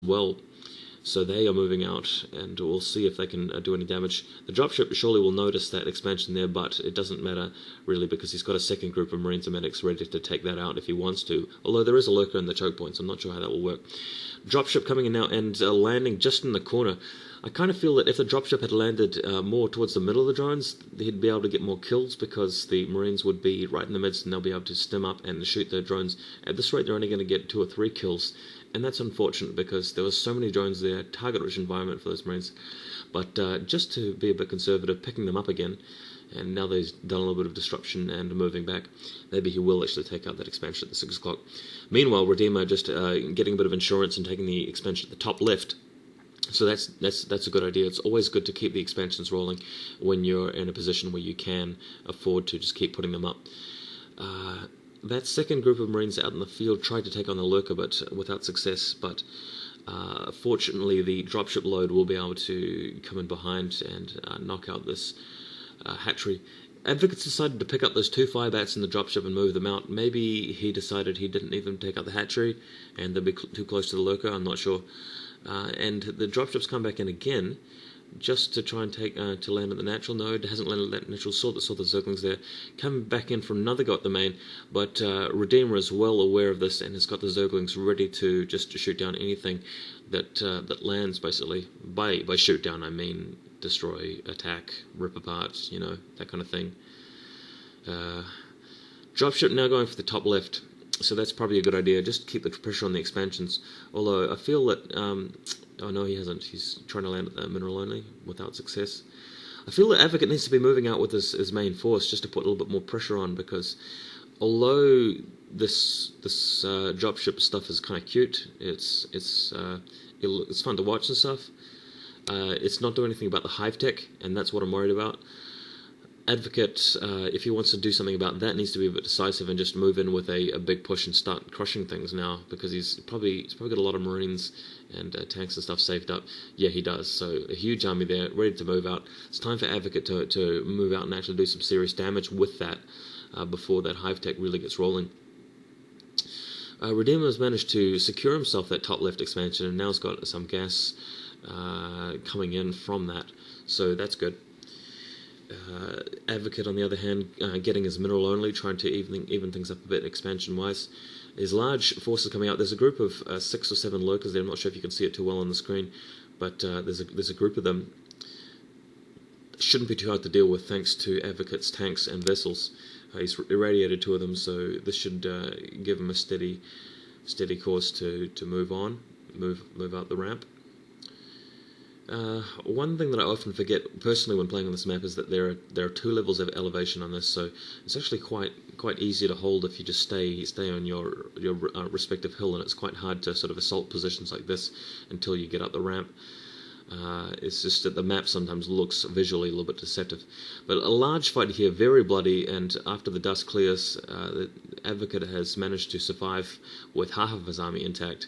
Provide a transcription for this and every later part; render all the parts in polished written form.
well. So they are moving out, and we'll see if they can do any damage. The dropship surely will notice that expansion there, but it doesn't matter really because he's got a second group of Marines and medics ready to take that out if he wants to. Although there is a lurker in the choke point, so I'm not sure how that will work. Dropship coming in now and landing just in the corner. I kind of feel that if the dropship had landed more towards the middle of the drones, he'd be able to get more kills because the Marines would be right in the midst and they'll be able to stim up and shoot the drones. At this rate, they're only going to get 2 or 3 kills. And that's unfortunate because there were so many drones there, target-rich environment for those Marines. But just to be a bit conservative, picking them up again, and now that he's done a little bit of disruption and moving back, maybe he will actually take out that expansion at the 6 o'clock. Meanwhile, RedeemeR just getting a bit of insurance and taking the expansion at the top left. So that's a good idea. It's always good to keep the expansions rolling when you're in a position where you can afford to just keep putting them up. That second group of Marines out in the field tried to take on the lurker, but without success. But fortunately, the dropship load will be able to come in behind and knock out this hatchery. Advocates decided to pick up those 2 firebats in the dropship and move them out. Maybe he decided he didn't even take out the hatchery, and they'd be too close to the lurker. I'm not sure. And the dropships come back in again, just to try and take to land at the natural node. It hasn't landed at that natural, saw the zerglings there. Coming back in from another guy at the main, but RedeemeR is well aware of this and has got the zerglings ready to just to shoot down anything that that lands, basically. By shoot down, I mean destroy, attack, rip apart, you know, that kind of thing. Dropship now going for the top left. So that's probably a good idea. Just keep the pressure on the expansions. Although I feel that... oh no, he hasn't. He's trying to land at the mineral only without success. I feel that Advocate needs to be moving out with his main force just to put a little bit more pressure on, because although this dropship stuff is kind of cute, it's fun to watch and stuff, it's not doing anything about the hive tech, and that's what I'm worried about. Advocate, if he wants to do something about that, needs to be a bit decisive and just move in with a big push and start crushing things now, because he's probably got a lot of Marines and tanks and stuff saved up. Yeah, he does. So a huge army there, ready to move out. It's time for Advocate to move out and actually do some serious damage with that before that hive tech really gets rolling. RedeemeR has managed to secure himself that top left expansion, and now has got some gas coming in from that, so that's good. Advocate, on the other hand, getting his mineral only, trying to even things up a bit expansion-wise. His large forces coming out. There's a group of 6 or 7 lurkers there. I'm not sure if you can see it too well on the screen, but there's a group of them. Shouldn't be too hard to deal with thanks to Advocate's tanks and vessels. He's irradiated 2 of them, so this should give him a steady course to move on, move out the ramp. One thing that I often forget personally when playing on this map is that there are 2 levels of elevation on this, so it's actually quite easy to hold if you just stay on your respective hill, and it's quite hard to sort of assault positions like this until you get up the ramp. It's just that the map sometimes looks visually a little bit deceptive. But a large fight here, very bloody, and after the dust clears, the Advocate has managed to survive with half of his army intact.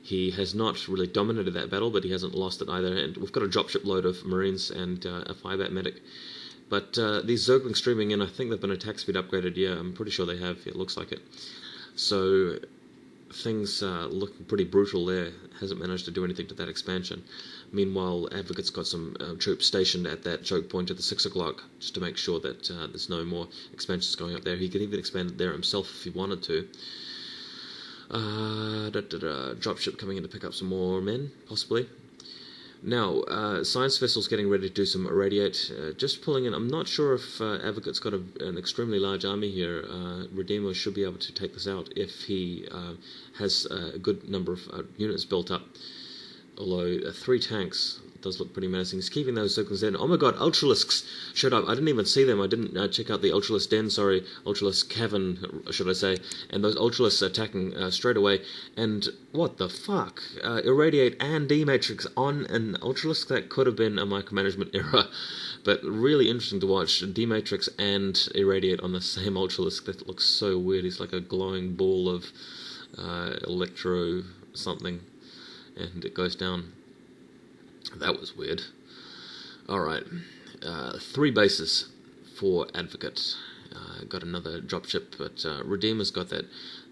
He has not really dominated that battle, but he hasn't lost it either. And we've got a dropship load of Marines and a firebat medic. But these zerglings streaming in, I think they've been attack speed upgraded. Yeah, I'm pretty sure they have. It looks like it. So things look pretty brutal there. Hasn't managed to do anything to that expansion. Meanwhile, Advocate's got some troops stationed at that choke point at the 6 o'clock, just to make sure that there's no more expansions going up there. He could even expand it there himself if he wanted to. Dropship coming in to pick up some more men, possibly. Now, science vessel's getting ready to do some irradiate. Just pulling in. I'm not sure if Advocate's got an extremely large army here. RedeemeR should be able to take this out if he has a good number of units built up. Although 3 tanks does look pretty menacing. He's keeping those zerglings in. Oh my god, Ultralisks showed up. I didn't even see them. I didn't check out the Ultralisk den, Ultralisk cavern, should I say. And those Ultralisks attacking straight away. And what the fuck? Irradiate and D-Matrix on an Ultralisk? That could have been a micromanagement error. But really interesting to watch. D-Matrix and Irradiate on the same Ultralisk. That looks so weird. He's like a glowing ball of electro something. And it goes down. That was weird. Alright. 3 bases for Advocate. Got another dropship, but RedeemeR's got that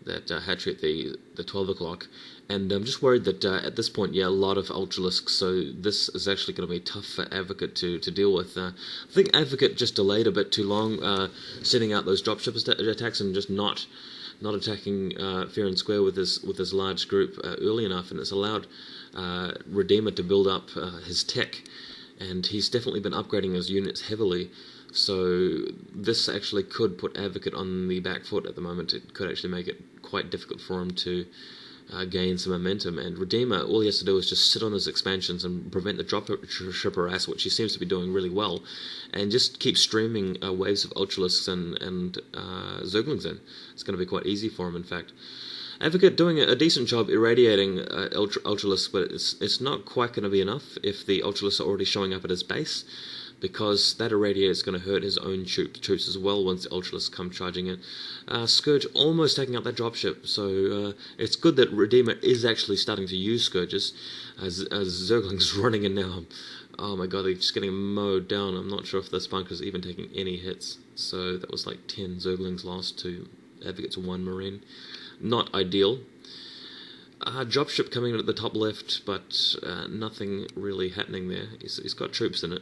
hatchery at the 12 o'clock. And I'm just worried that at this point, a lot of Ultralisks, so this is actually going to be tough for Advocate to deal with. I think Advocate just delayed a bit too long, setting out those dropship attacks and just not attacking fair and square with his large group early enough, and it's allowed RedeemeR to build up his tech, and he's definitely been upgrading his units heavily. So this actually could put Advocate on the back foot at the moment. It could actually make it quite difficult for him to gain some momentum. And RedeemeR, all he has to do is just sit on his expansions and prevent the dropship harass, which he seems to be doing really well, and just keep streaming waves of Ultralisks and Zerglings in. It's going to be quite easy for him, in fact. Advocate doing a decent job irradiating Ultralisks, but it's not quite going to be enough if the Ultralisks are already showing up at his base, because that irradiator is going to hurt his own troops as well once the Ultralisks come charging in. Scourge almost taking out that dropship, so it's good that RedeemeR is actually starting to use Scourges as Zerglings running in now. Oh my god, they're just getting mowed down. I'm not sure if this bunker is even taking any hits. So that was like 10 Zerglings lost to Advocate's 1 Marine. Not ideal. Dropship coming in at the top left, but nothing really happening there. He's got troops in it.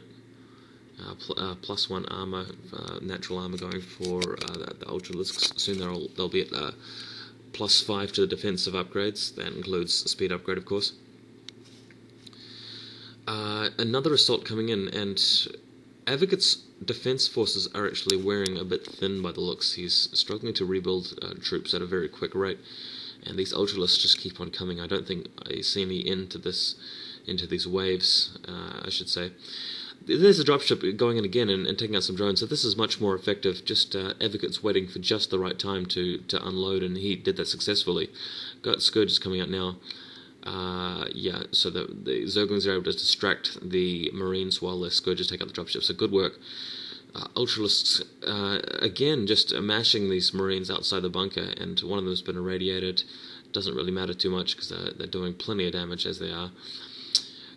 +1 armor, natural armor going for the Ultralisks. Soon they'll be at +5 to the defensive upgrades. That includes speed upgrade, of course. Another assault coming in, and Advocate's defense forces are actually wearing a bit thin by the looks. He's struggling to rebuild troops at a very quick rate, and these Ultralisks just keep on coming. I don't think I see any end to these waves, I should say. There's a dropship going in again and taking out some drones, so this is much more effective. Just Advocate's waiting for just the right time to unload, and he did that successfully. Got Scourges coming out now. So the Zerglings are able to distract the Marines while the Scourges take out the dropship, so good work. Ultralisks, again, just mashing these Marines outside the bunker, and one of them has been irradiated. Doesn't really matter too much because they're doing plenty of damage as they are.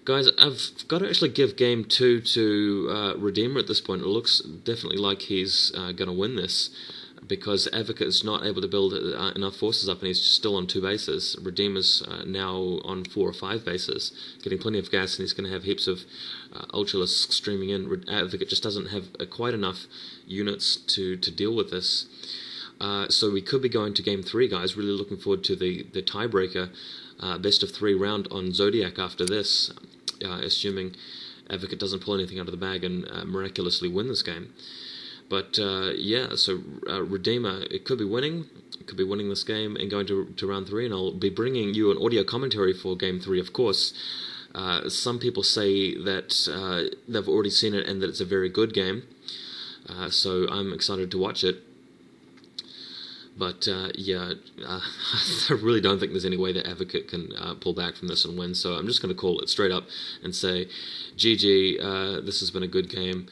Guys, I've got to actually give Game 2 to RedeemeR at this point. It looks definitely like he's going to win this, because Advocate is not able to build enough forces up, and he's still on 2 bases. RedeemeR's now on 4 or 5 bases, getting plenty of gas, and he's going to have heaps of Ultralisks streaming in. Advocate just doesn't have quite enough units to deal with this. So we could be going to Game 3, guys. Really looking forward to the tiebreaker, best of 3 round on Zodiac after this, assuming Advocate doesn't pull anything out of the bag and miraculously win this game. But so RedeemeR, it could be winning this game and going to round 3, and I'll be bringing you an audio commentary for Game 3, of course. Some people say that they've already seen it and that it's a very good game, so I'm excited to watch it. But I really don't think there's any way that Advocate can pull back from this and win, so I'm just going to call it straight up and say, GG, this has been a good game.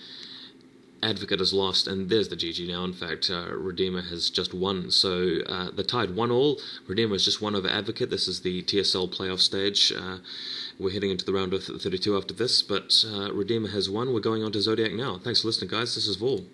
Advocate has lost, and there's the GG now. In fact, RedeemeR has just won. So the tied 1-1. RedeemeR has just won over Advocate. This is the TSL Playoff stage. We're heading into the round of 32 after this, but RedeemeR has won. We're going on to Zodiac now. Thanks for listening, guys. This is Vol.